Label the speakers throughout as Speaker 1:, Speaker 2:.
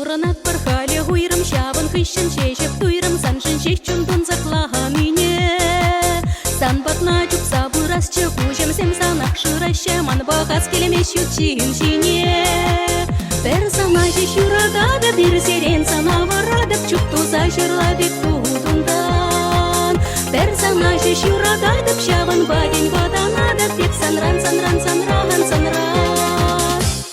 Speaker 1: Пуранат пархали гуйрам, шаван хыщен шешек туйрам, саншын шешчун тун заклага мине. Сан батна чуп сабырас чекужем, сем санах шыраще, ман бахас келемеш ючин шине. Персонажи шурагада бир сирен санаварадып, чупту зажырла бек тудундан. Персонажи шурагадып, шаван бадень баданадып, бек санран, санран, санраган, санран.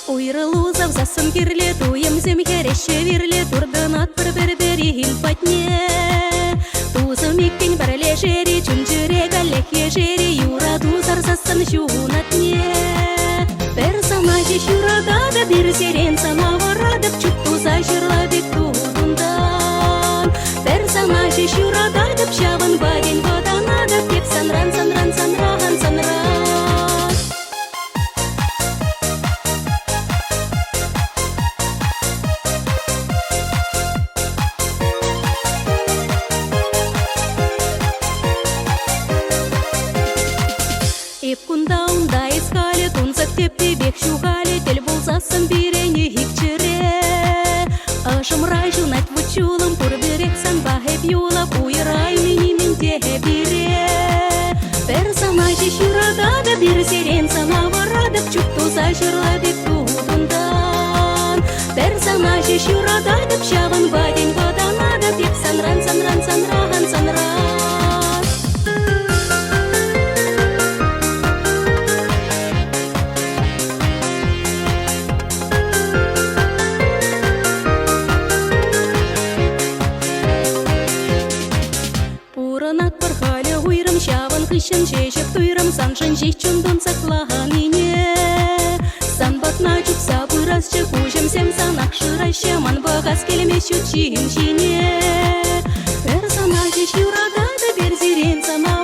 Speaker 1: Уйрылузав засын кирле, туем зем хереше вирле, турданат бір-бір-бері хилпатне. Тузым иккен бірле жері, чүнжіре галлеке жері, юра тузар засын шуынатне. Персонажи шурагада бир сирен санаварадып, чупту зажырла бек тудундан. Персонажи шурагадып, шаван бадень баданадып, бек санран, санран, санраган, санран. Эп кунда унда искали, тунзак тепти бек шугали, тель болсасын бирене хикчере. Ашымрай жунать вучулым, турберек санбахеп юлап, уйрай минимен техе бире. Персонажи шурагада бир сирен санаварадып, чупту зажырла бек тудундан. Персонажи шурагадып, шаван бадень баданадып, бек санран, санран, санраган, санран. Пуранат пархали гуйрам, шаван хыщен шешек туйрам, саншын шешчун тун заклага мине. Сан батна чуп сабырас чекужем, сем санах шыраще, ман бахас келемеш ючин шине. Персонажи шурагада бир сирен сана